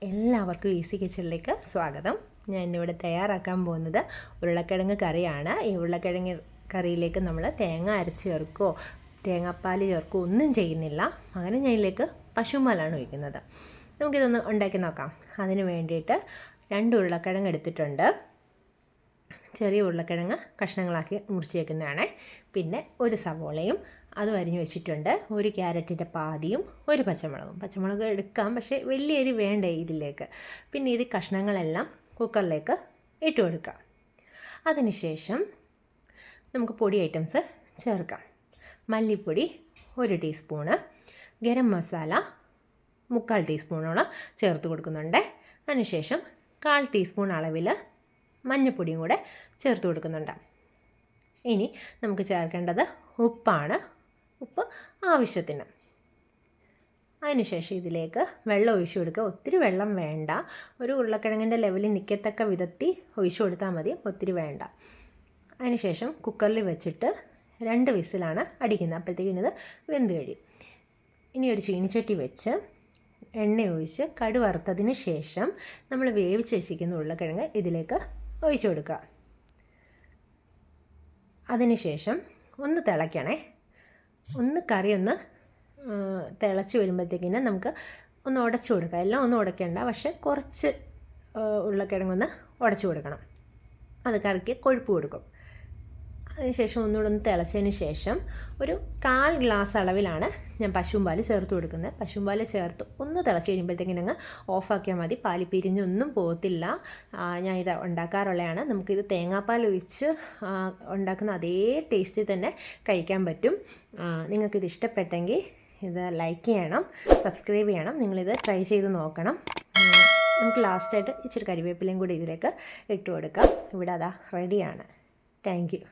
എല്ലാവർക്കും ഈസി കിച്ചണിലേക്ക് സ്വാഗതം. ഞാൻ ഇന്നിവിടെ തയ്യാറാക്കാൻ പോകുന്നത് ഉരുളക്കിഴങ്ങ് കറിയാണ്. ഈ ഉരുളക്കിഴങ്ങ് കറിയിലേക്ക് നമ്മൾ തേങ്ങ അരച്ച് ചേർക്കുകയോ തേങ്ങാപ്പാൽ ചേർക്കുകയോ ഒന്നും ചെയ്യുന്നില്ല. അങ്ങനെ ഞാൻ ഇതിലേക്ക് പശുപാലാണ് ഒഴിക്കുന്നത്. നമുക്കിതൊന്ന് ഉണ്ടാക്കി നോക്കാം. അതിന് വേണ്ടിയിട്ട് 2 ഉരുളക്കിഴങ്ങ് എടുത്തിട്ടുണ്ട്. ചെറിയ ഉരുളക്കിഴങ്ങ് കഷ്ണങ്ങളാക്കി മുറിച്ച് വയ്ക്കുന്നതാണ്. പിന്നെ ഒരു സവോളയും അതും അരിഞ്ഞു വെച്ചിട്ടുണ്ട്. ഒരു ക്യാരറ്റിൻ്റെ പാതിയും ഒരു പച്ചമുളക് എടുക്കാം, പക്ഷേ വലിയ എരി വേണ്ട ഇതിലേക്ക്. പിന്നെ ഇത് കഷ്ണങ്ങളെല്ലാം കുക്കറിലേക്ക് ഇട്ട് കൊടുക്കാം. അതിനുശേഷം നമുക്ക് പൊടി ഐറ്റംസ് ചേർക്കാം. മല്ലിപ്പൊടി 1 ടീസ്പൂണ്, ഗരം മസാല 3/4 ടീസ്പൂണോളം ചേർത്ത് കൊടുക്കുന്നുണ്ട്. അതിനുശേഷം 1/4 ടീസ്പൂൺ അളവിൽ മഞ്ഞൾപ്പൊടിയും കൂടെ ചേർത്ത് കൊടുക്കുന്നുണ്ട്. ഇനി നമുക്ക് ചേർക്കേണ്ടത് ഉപ്പാണ്. ഉപ്പ് ആവശ്യത്തിന്. അതിനുശേഷം ഇതിലേക്ക് വെള്ളം ഒഴിച്ചു കൊടുക്കുക. ഒത്തിരി വെള്ളം വേണ്ട, ഒരു ഉരുളക്കിഴങ്ങിൻ്റെ ലെവലിൽ നിൽക്കത്തക്ക വിധത്തിൽ ഒഴിച്ചു കൊടുത്താൽ മതി, ഒത്തിരി വേണ്ട. അതിനുശേഷം കുക്കറിൽ വെച്ചിട്ട് 2 വിസിലാണ് അടിക്കുന്നത്. അപ്പോഴത്തേക്കും ഇത് വെന്ത് കഴിയും. ഇനി ഒരു ചീനിച്ചട്ടി വെച്ച് എണ്ണ ഒഴിച്ച് കടുക് വറുത്തതിന് ശേഷം നമ്മൾ വേവിച്ച് വെച്ചിരിക്കുന്ന ഉരുളക്കിഴങ്ങ് ഇതിലേക്ക് ഒഴിച്ചു കൊടുക്കുക. അതിനുശേഷം ഒന്ന് തിളയ്ക്കണേ. കറി ഒന്ന് തിളച്ച് വരുമ്പോഴത്തേക്കിന് നമുക്ക് ഒന്ന് ഉടച്ചു കൊടുക്കാം. എല്ലാം ഒന്നും ഉടയ്ക്കേണ്ട, പക്ഷേ കുറച്ച് ഉരുളക്കിഴങ്ങൊന്ന് ഉടച്ചു കൊടുക്കണം. അത് കറിക്ക് കൊഴുപ്പ് കൊടുക്കും. അതിനുശേഷം ഒന്നുകൂടെ ഒന്ന് തിളച്ചതിന് ശേഷം ഒരു 1/4 ഗ്ലാസ് അളവിലാണ് ഞാൻ പശുമ്പാൽ ചേർത്ത് കൊടുക്കുന്നത്. പശുമ്പാൽ ചേർത്ത് ഒന്ന് തിളച്ച് കഴിയുമ്പോഴത്തേക്കിനും അങ്ങ് ഓഫാക്കിയാൽ മതി. പാൽ പിരിഞ്ഞൊന്നും പോകത്തില്ല. ഞാൻ ഇത് ഉണ്ടാക്കാറുള്ളതാണ്. നമുക്കിത് തേങ്ങാപ്പാൽ ഒഴിച്ച് ഉണ്ടാക്കുന്ന അതേ ടേസ്റ്റിൽ തന്നെ കഴിക്കാൻ പറ്റും. നിങ്ങൾക്കിത് ഇഷ്ടപ്പെട്ടെങ്കിൽ ഇത് ലൈക്ക് ചെയ്യണം, സബ്സ്ക്രൈബ് ചെയ്യണം. നിങ്ങളിത് ട്രൈ ചെയ്ത് നോക്കണം. നമുക്ക് ലാസ്റ്റായിട്ട് ഇച്ചിരി കരിവേപ്പിലയും കൂടി ഇതിലേക്ക് ഇട്ട് കൊടുക്കാം. ഇവിടെ അതാ റെഡിയാണ്. Thank you.